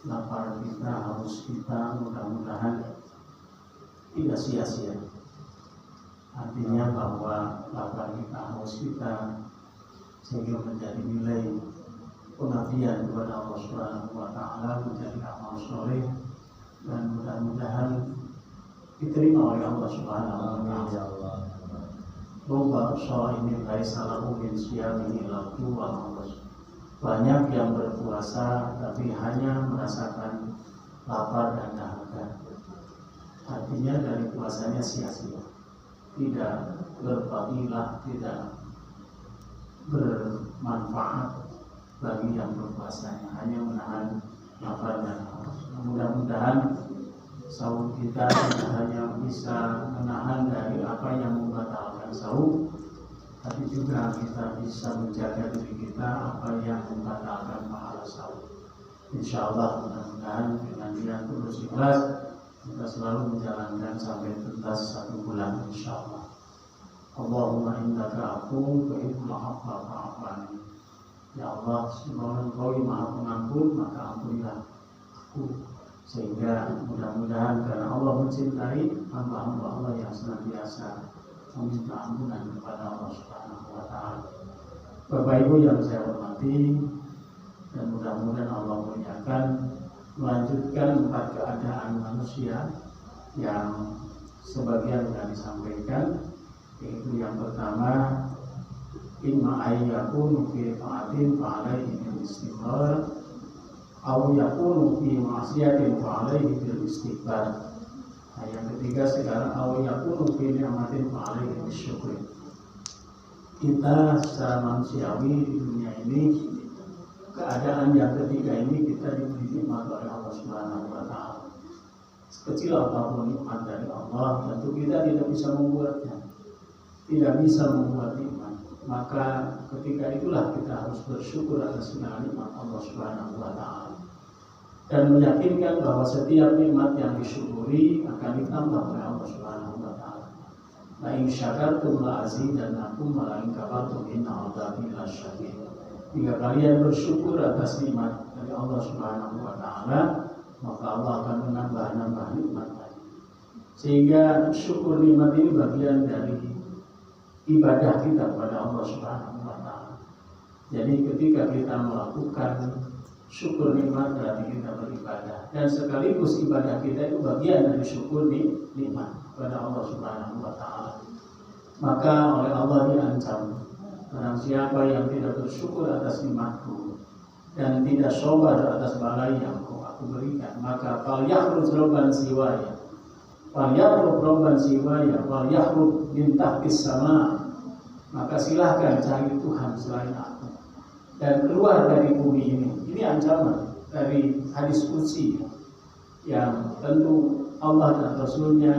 lapar kita, haus kita, mudah-mudahan tidak sia-sia. Artinya bahwa lapar kita, haus kita sehingga menjadi nilai pengabdian kepada Allah Subhanahu wa Ta'ala, menjadi amal soleh, dan mudah-mudahan diterima oleh Allah Subhanahu wa Ta'ala. Rubba shaimin laisa lahu min siyamihi illa wal atas. Banyak yang berpuasa tapi hanya merasakan lapar dan dahaga. Artinya dari puasanya sia-sia, tidak berfadilah, tidak bermanfaat bagi yang berpuasanya, hanya menahan lapar dan haus. Mudah-mudahan sahur kita tidak hanya bisa menahan dari apa yang membatalkan sahur, tapi juga kita bisa menjaga diri kita apa yang membatalkan pahala sahur. Insya Allah mudah-mudahan dengan niat tulus ikhlas kita selalu menjalankan sampai tuntas 1 bulan insya Allah. Allahumma innaka afuwwun tuhibbul afwa fa'fu anni. Ya Allah, semoga Engkau Maha Pengampun, maka ampunilah aku. Sehingga mudah-mudahan karena Allah mencintai hamba-hamba Allah yang senantiasa meminta ampunan kepada Allah Subhanahu wa Ta'ala. Bapak Ibu yang saya hormati, dan mudah-mudahan Allah muliakan, melanjutkan 4 keadaan manusia yang sebagian sudah disampaikan, yaitu yang pertama, imma ayyakunu fi ta'atin fa'alaihi bil istighfar aw yakunu fi ma'siyatin fa'alaihi bil istighfar. Yang ketiga sekarang aw yakunu fi ni'matin fa'alaihi bis syukri. Kita secara manusiawi di dunia ini, keadaan yang ketiga ini kita diberi nikmat oleh Allah Subhanahu wa Ta'ala. Sekecil apapun nikmat dari Allah, tentu kita tidak bisa membuatnya, tidak bisa membuat nikmat. Maka ketika itulah kita harus bersyukur atas segala nikmat Allah Subhanahu wa Ta'ala dan meyakinkan bahwa setiap nikmat yang disyukuri akan ditambah oleh Allah Subhanahu wa Ta'ala. La in syakartum la azidannakum wa la in kafartum inna 'adzabi lasyadid. Jika kalian bersyukur atas nikmat dari Allah Subhanahu wa Ta'ala, maka Allah akan menambah-nambah nikmat lagi. Sehingga syukur nikmat ini bagian dari ibadah kita kepada Allah Subhanahu wa Ta'ala. Jadi ketika kita melakukan syukur nikmat berarti kita beribadah, dan sekaligus ibadah kita itu bagian dari syukur nikmat kepada Allah Subhanahu wa Ta'ala. Maka oleh Allah diancam, barang siapa yang tidak bersyukur atas nikmatku dan tidak sabar atas balai yang aku berikan, maka falyakhruj rabban siwaya falyakhruj rabban siwaya falyakhruj min tahtis sama. Maka silahkan cari Tuhan selain aku dan keluar dari bumi ini. Ini ancaman dari hadis qudsi yang tentu Allah dan Rasulnya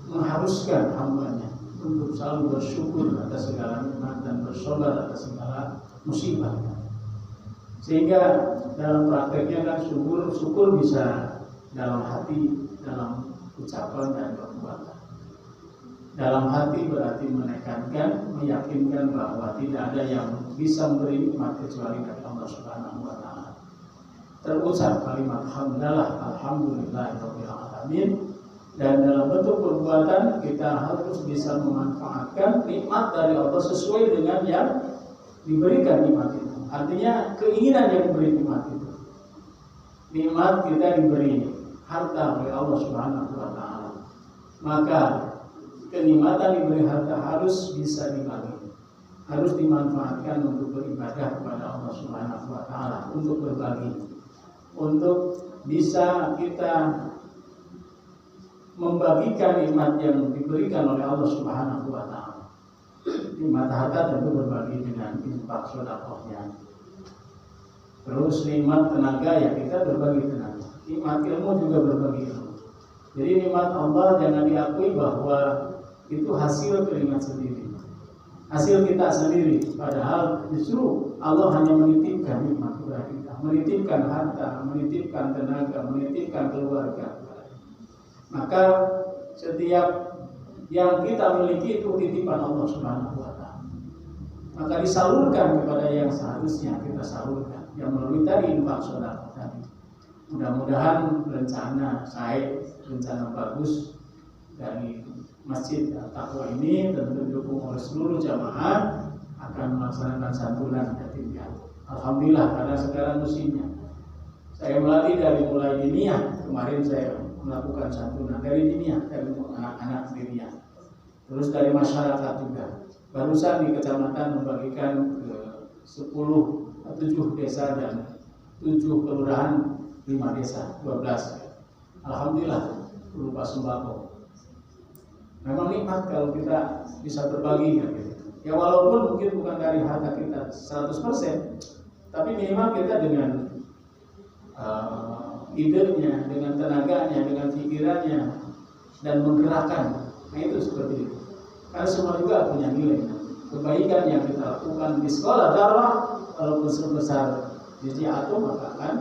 mengharuskan hambanya untuk selalu bersyukur atas segala nikmat dan bersabar atas segala musibah. Sehingga dalam prakteknya kan syukur bisa dalam hati, dalam ucapan dan perbuatan. Dalam hati berarti menekankan, meyakinkan bahwa tidak ada yang bisa memberi nikmat kecuali dari Allah Subhanahu wa Ta'ala. Terucap kalimat hamdalah, alhamdulillahirabbil alamin, dan dalam bentuk perbuatan kita harus bisa memanfaatkan nikmat dari Allah sesuai dengan yang diberikan nikmat itu. Artinya keinginan yang diberi nikmat itu. Nikmat kita diberi harta oleh Allah Subhanahu wa Ta'ala. Maka kenikmatan diberi harta harus bisa dibagi, harus dimanfaatkan untuk beribadah kepada Allah Subhanahu wa Ta'ala, untuk berbagi, untuk bisa kita membagikan nikmat yang diberikan oleh Allah Subhanahu wa Ta'ala. Nikmat harta tentu berbagi dengan infak sedekahnya. Terus nikmat tenaga ya kita berbagi tenaga. Nikmat ilmu juga berbagi ilmu. Jadi nikmat Allah jangan diakui bahwa itu hasil keringat sendiri, hasil kita sendiri. Padahal justru Allah hanya menitipkan nikmat kepada kita, menitipkan harta, menitipkan tenaga, menitipkan keluarga. Maka setiap yang kita miliki itu titipan Allah Subhanahu wa Ta'ala. Maka disalurkan kepada yang seharusnya kita salurkan. yang melalui tadi infak sedekah tadi. Mudah-mudahan rencana bagus dari Masjid Taqwa ini tentu didukung oleh seluruh jamaah akan melaksanakan santunan yatim piatu. Alhamdulillah, karena sekarang musimnya. Saya melatih dari mulai diniyah, kemarin saya melakukan santunan dari diniyah, dari anak-anak diniyah. Terus dari masyarakat juga. Barusan di kecamatan membagikan ke 7 desa dan 7 kelurahan, 5 desa, 12. Alhamdulillah berupa sembako. Memang nikmat kalau kita bisa berbagi ya, gitu. Ya walaupun mungkin bukan dari harta kita 100%, tapi minimal kita dengan idenya, dengan tenaganya, dengan pikirannya, dan menggerakkan. Nah itu seperti itu. Karena semua juga punya nilai. Kebaikan yang kita lakukan di sekolah dakwah, walaupun sebesar biji atom, maka akan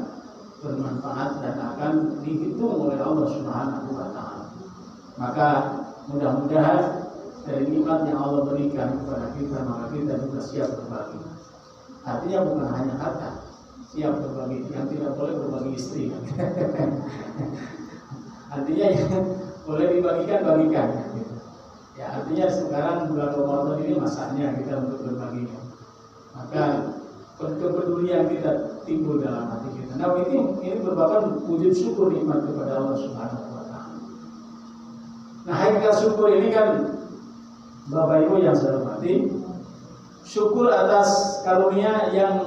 bermanfaat dan akan dihitung oleh Allah Subhanahu wa Ta'ala. Maka mudah-mudahan dari nikmat yang Allah berikan kepada kita, maka kita juga siap berbagi. Artinya bukan hanya harta, siap berbagi. Yang tidak boleh berbagi istri. Artinya yang boleh dibagikan, bagikan. Ya artinya sekarang bulan Ramadan ini masanya kita untuk berbagi. Maka kepedulian kita timbul dalam hati kita. Nah ini merupakan wujud syukur nikmat kepada Allah Subhanahu wa Ta'ala. Nah hakikat syukur ini kan Bapak Ibu yang saya hormati, syukur atas karunia yang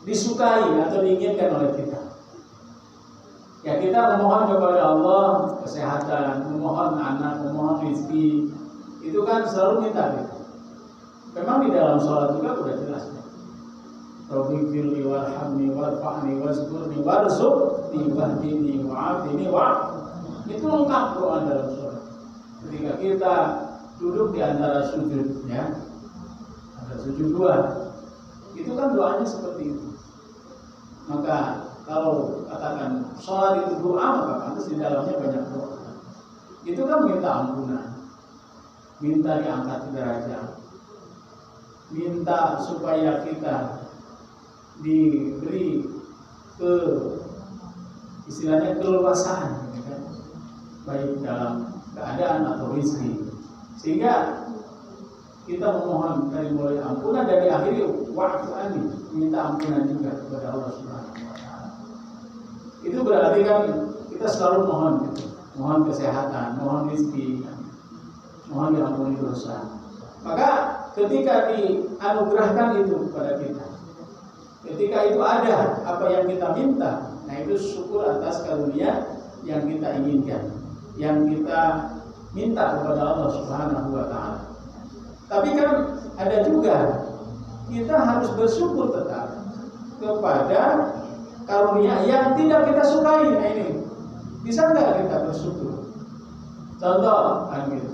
disukai atau diinginkan oleh kita. Ya kita memohon kepada Allah kesehatan, memohon anak, memohon rezeki, itu kan selalu minta gitu. Memang di dalam sholat juga sudah jelas. Rabbi firli warhamni warfa'ni wazkurni warzuqni wahdini wa'afini itu lengkap doa dalam sholat. Ketika kita duduk di antara sujud, ya, ada sujud 2, itu kan doanya seperti itu. Maka kalau katakan sholat itu doa, maka pantas di dalamnya banyak doa. Itu kan minta ampunan, minta diangkat derajat, minta supaya kita diberi istilahnya keleluasaan, ya, baik dalam keadaan atau rezeki, sehingga kita memohon dari mulai ampunan dan diakhiri wa'fu anni, minta ampunan juga kepada Allah Subhanahu wa Ta'ala. Itu berarti kan kita selalu mohon gitu. Mohon kesehatan, mohon rezeki, mohon diampuni dosa. Maka ketika dianugerahkan itu kepada kita, ketika itu ada apa yang kita minta, nah itu syukur atas karunia yang kita inginkan, yang kita minta kepada Allah Subhanahu wa Ta'ala. Tapi kan ada juga kita harus bersyukur tetap kepada karunia yang tidak kita sukai. Nah ini bisa nggak kita bersyukur? Contoh kan gitu.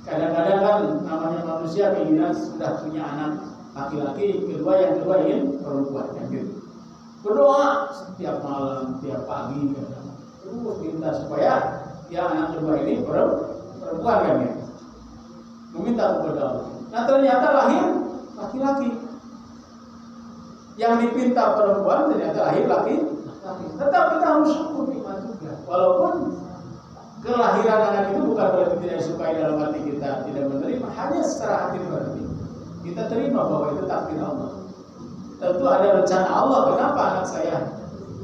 Kadang-kadang kan namanya manusia keinginan sudah punya anak laki-laki, yang kedua ingin perempuan, kan gitu. Berdoa setiap malam, setiap pagi, terus minta supaya ya anak kedua ini perempuan, kan gitu. Meminta kepada Allah. Nah ternyata lahir laki-laki. Yang dipinta perempuan ternyata lahir laki-laki. Tetap kita harus syukur nikmat juga. Walaupun kelahiran anak itu bukan berarti tidak disukai dalam hati kita tidak menerima, hanya secara hati berarti kita terima bahwa itu takdir Allah. Tentu ada rencana Allah. Kenapa anak saya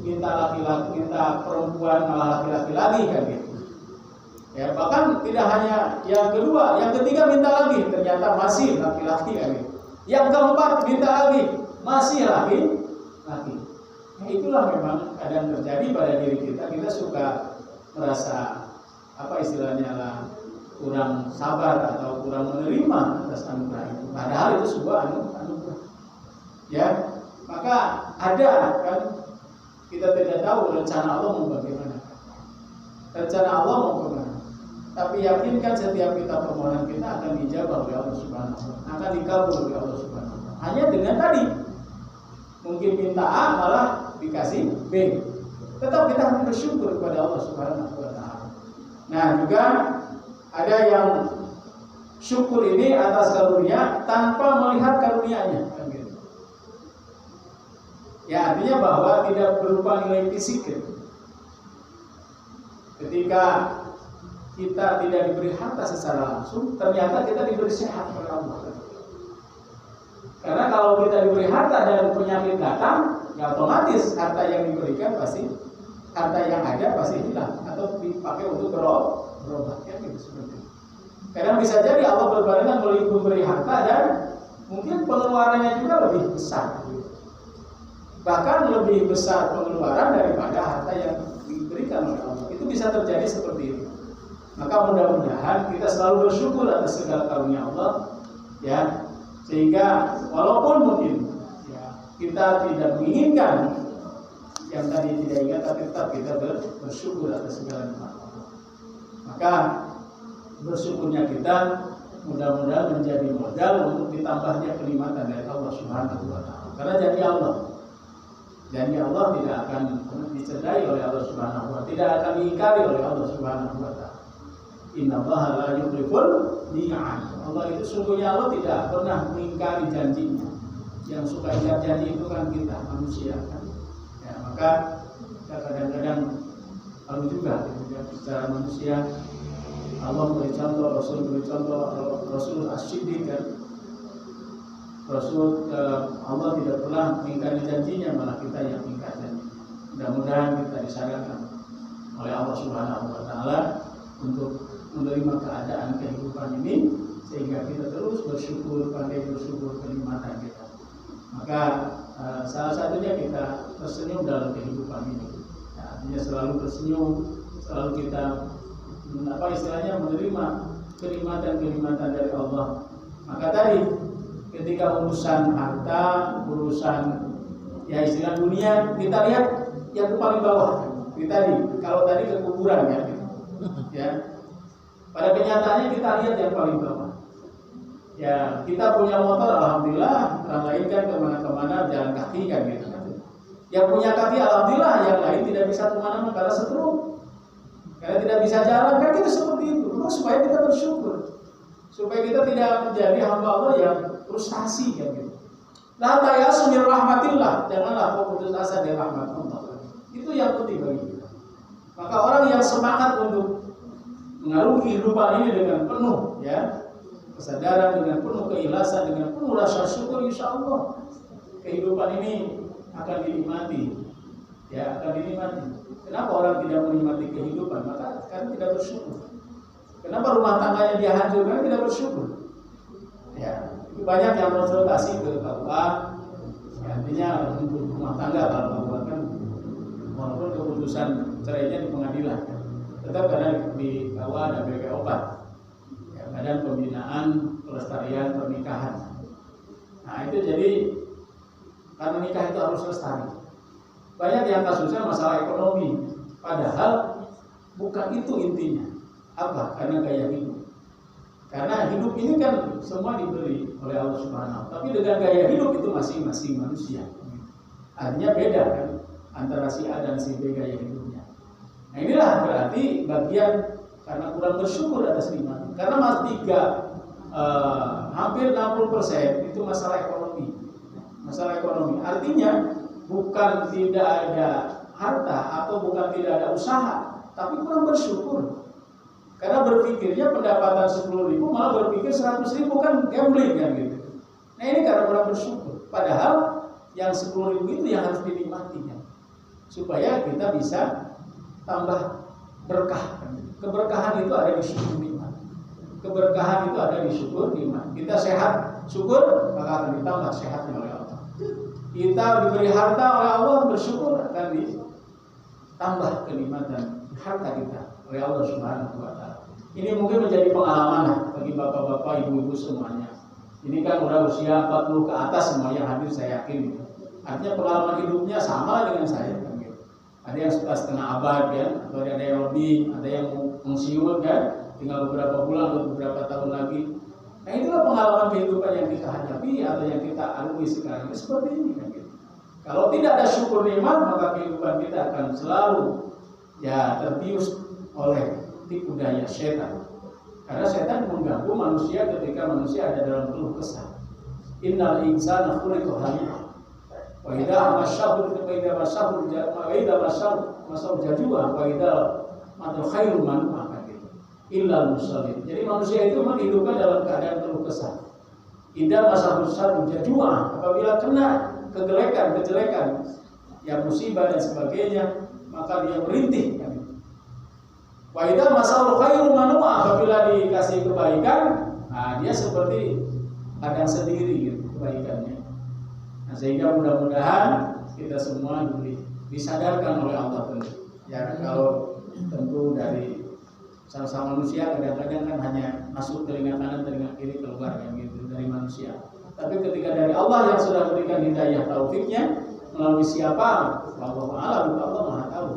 minta laki-laki, minta perempuan malah laki-laki lagi, kan gitu. Ya, bahkan tidak hanya yang kedua, yang ketiga minta lagi, ternyata masih laki-laki, kan gitu. Yang keempat minta lagi, masih laki-laki. Nah, itulah memang kadang terjadi pada diri kita. Kita suka merasa apa istilahnya lah, kurang sabar atau kurang menerima atas anugerah itu. Padahal itu sebuah anugerah. Ya, maka ada kan kita tidak tahu rencana Allah mau bagaimana. Rencana Allah mau bagaimana. Tapi yakinkan setiap kita permohonan kita akan dijawab oleh Allah Subhanahu wa Ta'ala, akan dikabul oleh Allah Subhanahu wa Ta'ala. Hanya dengan tadi mungkin minta A malah dikasih B. Tetap kita harus bersyukur kepada Allah Subhanahu wa Ta'ala. Nah juga ada yang syukur ini atas karunia tanpa melihat karunianya, kan gitu. Ya, artinya bahwa tidak berupa nilai fisik. Ketika kita tidak diberi harta secara langsung, ternyata kita diberi sehat oleh Allah. Karena kalau kita diberi harta dan penyakit datang, ya otomatis harta yang diberikan pasti, harta yang ada pasti hilang atau dipakai untuk berobat, ya gitu seperti itu. Karena bisa jadi Allah berbarengan memberi harta dan mungkin pengeluarannya juga lebih besar. Bahkan lebih besar pengeluaran daripada harta yang diberikan oleh Allah. Itu bisa terjadi seperti itu. Maka mudah-mudahan kita selalu bersyukur atas segala karunia Allah, ya, sehingga walaupun mungkin ya, kita tidak menginginkan yang tadi tidak ingat, tapi tetap kita bersyukur atas segala nikmat Allah. Maka bersyukurnya kita mudah-mudahan menjadi modal untuk ditambahnya kenikmatan dari Allah Subhanahu wa Ta'ala. Karena janji Allah tidak akan dicerdai oleh Allah Subhanahu wa Ta'ala, tidak akan diingkari oleh Allah Subhanahu wa Ta'ala. Innallaha la yukhliful mi'ad. Allah itu sungguhnya Allah tidak pernah mengingkari janjinya. Yang suka ingat janji itu kan kita manusia kan. Ya, maka kita kadang-kadang lalu juga secara manusia Allah beri contoh, Rasul beri contoh, Rasul As-Siddiq kan. Rasul Allah tidak pernah mengingkari janjinya, malah kita yang ingkar janji. Mudah-mudahan kita disadarkan oleh Allah Subhanahu wa Ta'ala untuk menerima keadaan kehidupan ini sehingga kita terus bersyukur, pandai bersyukur kenikmatan kita. Maka salah satunya kita tersenyum dalam kehidupan ini. Ya, artinya selalu tersenyum, selalu kita menerima kenikmatan-kenikmatan dari Allah. Maka tadi ketika urusan harta, urusan ya istilah dunia, kita lihat yang paling bawah. Kalau tadi ke kuburan ya. Pada kenyataannya kita lihat yang paling bawah. Ya, kita punya motor, alhamdulillah, orang lain kan kemana-kemana jalan kaki kan gitu. Yang punya kaki, alhamdulillah, yang lain tidak bisa kemana-mana karena setrum. Karena tidak bisa jalan, kan kita seperti itu. Terus supaya kita bersyukur, supaya kita tidak menjadi hamba Allah yang frustasi kan gitu. La tayasu min rahmatillah, janganlah kau putus asa dari rahmat Allah. Itu yang penting bagi kita. Maka orang yang semangat untuk mengarungi kehidupan ini dengan penuh ya kesadaran, dengan penuh keikhlasan, dengan penuh rasa syukur, insya Allah kehidupan ini akan dinikmati. Ya, akan dinikmati. Kenapa orang tidak menikmati kehidupan? Maka karena tidak bersyukur. Kenapa rumah tangganya dia hancur? Karena tidak bersyukur. Ya, itu banyak yang konsultasi ke KUA. Ya, artinya untuk rumah tangga kalau KUA kan walaupun keputusan cerainya di pengadilan, tetap ada di KUA ada BPO4. Ya, Badan Pembinaan Pelestarian Pernikahan. Nah, itu jadi karena nikah itu harus lestari. Banyak yang kasusnya masalah ekonomi, padahal bukan itu intinya. Apa? Karena gaya hidup. Karena hidup ini kan semua diberi oleh Allah Subhanahu. Tapi dengan gaya hidup itu masing-masing manusia. Artinya beda kan antara si A dan si B gaya hidupnya. Nah inilah berarti bagian karena kurang bersyukur atas nikmat. Karena hampir 60% itu masalah ekonomi. Masalah ekonomi. Artinya bukan tidak ada harta atau bukan tidak ada usaha, tapi kurang bersyukur. Karena berpikirnya pendapatan 10.000 malah berpikir 100.000 kan gambling kan gitu. Nah ini karena kurang bersyukur. Padahal yang 10.000 itu yang harus dinikmati kan. Supaya kita bisa tambah berkah. Keberkahan itu ada di syukur nikmat. Keberkahan itu ada di syukur nikmat. Kita sehat, syukur, maka akan ditambah sehatnya oleh Allah. Kita diberi harta oleh Allah, bersyukur akan ditambah kenikmatan harta kita oleh Allah Subhanahu wa Ta'ala. Ini mungkin menjadi pengalaman bagi bapak-bapak, ibu-ibu semuanya. Ini kan udah usia 40 ke atas semua yang hadir, saya yakin. Artinya pengalaman hidupnya sama dengan saya. Ada yang sudah setengah abad ya, atau ada yang lebih, ada yang pensiun kan, tinggal beberapa bulan atau beberapa tahun lagi. Nah itulah pengalaman kehidupan yang kita hadapi atau yang kita alami sekarang. Seperti ini kan gitu. Kalau tidak ada syukur nikmat, maka kehidupan kita akan selalu ya terbius oleh tipu daya setan. Karena setan mengganggu manusia ketika manusia ada dalam keluh kesah. Innal insana khuliqa halu'a wa Faidah masyahur jajua, faidah matul khairu manfaat gitu. Illa musallin. Jadi manusia itu memang hidupkan dalam keadaan keluh kesah. Indah masyahur jajua, apabila kena kejelekan, ya musibah dan sebagainya, maka dia merintih. Faidah masyahur khairu manfaat, apabila dikasih kebaikan, nah dia seperti kadang sendiri gitu kebaikannya. Nah, sehingga mudah-mudahan kita semua disadarkan oleh Allah tentu. Ya kalau tentu dari sama-sama manusia kadang-kadang kan hanya masuk telinga kanan, telinga kiri, keluar kan gitu dari manusia. Tapi ketika dari Allah yang sudah berikan hidayah taufiknya melalui siapa? Wallahu a'lam, Allah Maha tahu.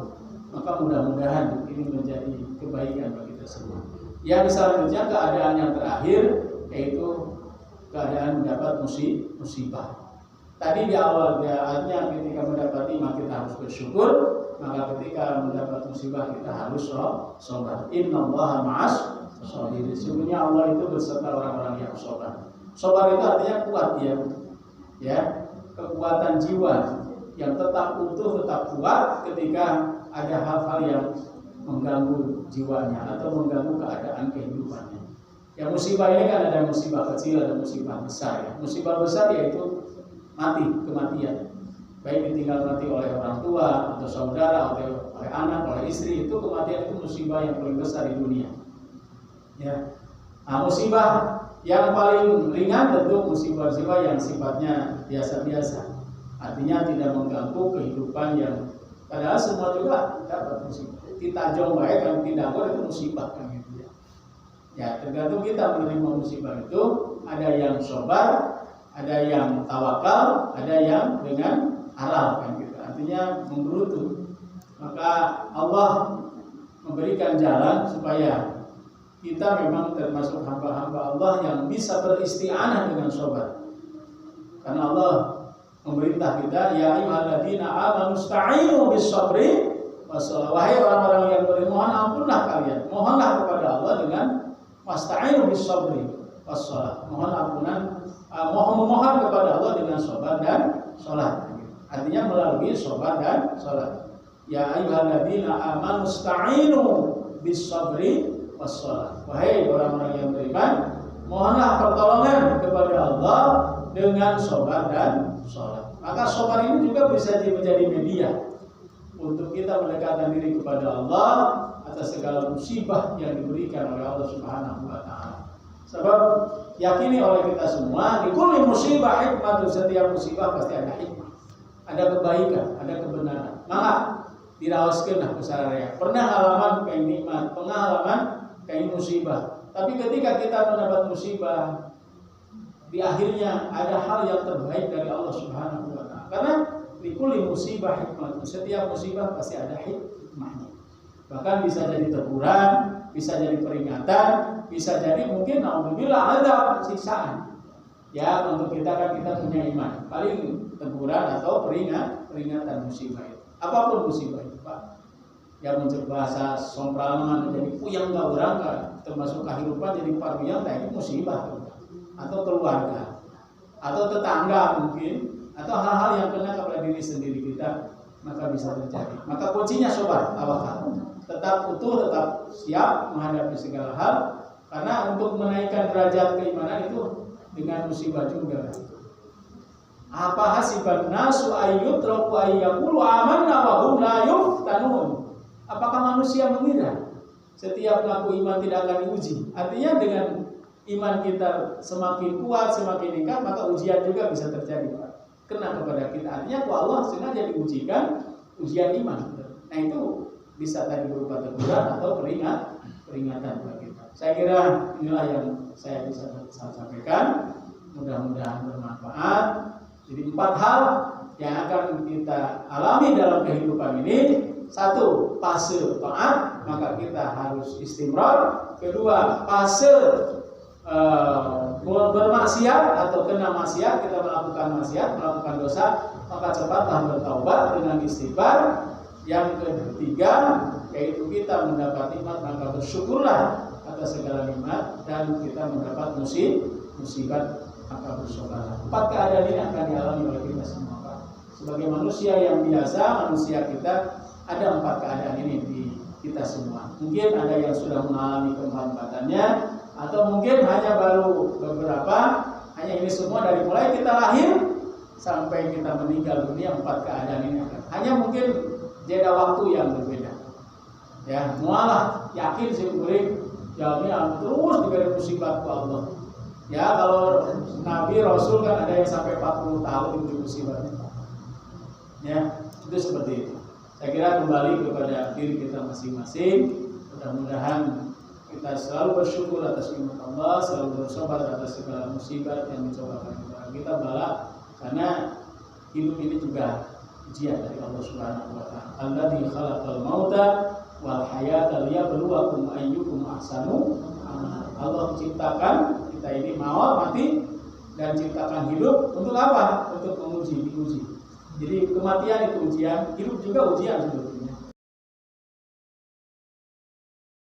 Maka mudah-mudahan ini menjadi kebaikan bagi kita semua. Yang selanjutnya keadaan yang terakhir yaitu keadaan mendapat musibah. Tadi di awal ayatnya ketika mendapat nikmat kita harus bersyukur, maka ketika mendapat musibah kita harus sabar. Innallaha ma'as sabirin. Sesungguhnya Allah itu beserta orang-orang yang sabar. Sabar itu artinya kuat ya, kekuatan jiwa yang tetap utuh, tetap kuat ketika ada hal-hal yang mengganggu jiwanya atau mengganggu keadaan kehidupannya. Ya musibah ini kan ada musibah kecil, ada musibah besar ya. Musibah besar yaitu kematian. Baik ditinggal mati oleh orang tua atau saudara atau oleh anak, oleh istri, itu kematian itu musibah yang paling besar di dunia. Ya. Nah, musibah yang paling ringan tentu musibah-musibah yang sifatnya biasa-biasa. Artinya tidak mengganggu kehidupan yang padahal semua juga dapat musibah. Kita jauh baik kan tidak boleh itu musibah kan gitu ya. Ya, tergantung kita menerima musibah itu, ada yang sabar, ada yang tawakal, ada yang dengan harap kan gitu. Artinya menggerutu. Maka Allah memberikan jalan supaya kita memang termasuk hamba-hamba Allah yang bisa beristi'anah dengan sabar. Karena Allah memerintah kita, ya ayyuhalladzina amanu ista'inu bis-sabri was-shalah. Wahai orang-orang yang beriman, ampunlah kalian. Mohonlah kepada Allah dengan wasta'inu bis-sabri was-shalah. Mohon ampunan, mohon kepada Allah dengan sabar dan salat. Artinya melalui sabar dan salat. Ya ayyuhalladzina amanu ista'inu bis-sabri was-shalah. Wahai orang-orang yang beriman, mohonlah pertolongan kepada Allah dengan sabar dan salat. Maka sabar ini juga bisa menjadi media untuk kita mendekatkan diri kepada Allah atas segala musibah yang diberikan oleh Allah Subhanahu wa taala. Sebab yakini oleh kita semua, di kulli musibah hikmah, setiap musibah pasti ada hikmah. Ada kebaikan, ada kebenaran. Maka diraoskeun kusararea. Pernah halaman kain nikmat, pernah halaman kain musibah. Tapi ketika kita mendapat musibah, di akhirnya ada hal yang terbaik dari Allah Subhanahu wa taala. Karena di kulli musibah hikmah, setiap musibah pasti ada hikmahnya. Bahkan bisa jadi teguran, bisa jadi peringatan, bisa jadi mungkin alhamdulillah ada siksaan. Ya, untuk kita kan kita punya iman. Paling teguran atau peringatan musibah itu. Apapun musibah itu, Pak. Yang mencari bahasa sompraman menjadi puyang ka urang ka termasuk kehidupan jadi paruyang itu musibah atau keluarga atau tetangga mungkin atau hal-hal yang kena kepada diri sendiri kita, maka bisa terjadi. Maka kuncinya sabar, tawakal. Tetap utuh, tetap siap menghadapi segala hal, karena untuk menaikkan derajat keimanan itu dengan musibah juga. Apa hasiban nasu ayyutraku ayyaqulu amanna wa hum la yuftanun. Apakah manusia mengira setiap pelaku iman tidak akan diuji? Artinya dengan iman kita semakin kuat, semakin dekat, maka ujian juga bisa terjadi, Pak. Kena kepada kita. Artinya Allah sengaja diujikan ujian iman. Nah itu bisa tadi berupa teguran atau peringatan bagi kita. Saya kira inilah yang saya bisa sampaikan. Mudah-mudahan bermanfaat. Jadi 4 hal yang akan kita alami dalam kehidupan ini. 1, fase taat, maka kita harus istimrar. 2, fase bermaksiat atau kena maksiat, kita melakukan maksiat, melakukan dosa, maka cepatlah bertaubat dengan istighfar. Yang ketiga, yaitu kita mendapat nikmat, maka bersyukurlah atas segala nikmat, dan kita mendapat musibah, maka bersyukurlah. 4 keadaan ini akan dialami oleh kita semua, Pak. sebagai manusia yang biasa, manusia kita ada 4 keadaan ini di kita semua. Mungkin ada yang sudah mengalami keempat-empatannya, atau mungkin hanya baru beberapa. Hanya ini semua dari mulai kita lahir sampai kita meninggal dunia, 4 keadaan ini akan. Hanya mungkin jeda waktu yang berbeda. Ya, mualah yakin sih murid jawabnya terus diberi musibah ke Allah. Ya, kalau Nabi Rasul kan ada yang sampai 40 tahun diberi musibah. Ya, itu seperti itu. Saya kira kembali kepada diri kita masing-masing. Mudah-mudahan kita selalu bersyukur atas nikmat Allah, selalu bersabar atas segala musibah yang mencoba kita bala, karena hidup ini juga ujian dari Allah Subhanahu wa taala. Alladzi khalaqal mauta wal hayata liyabluwakum ayyukum ahsanu amala. Allah ciptakan kita ini maut, mati, dan ciptakan hidup untuk apa? Untuk diuji. Jadi kematian itu ujian, hidup juga ujian sebetulnya.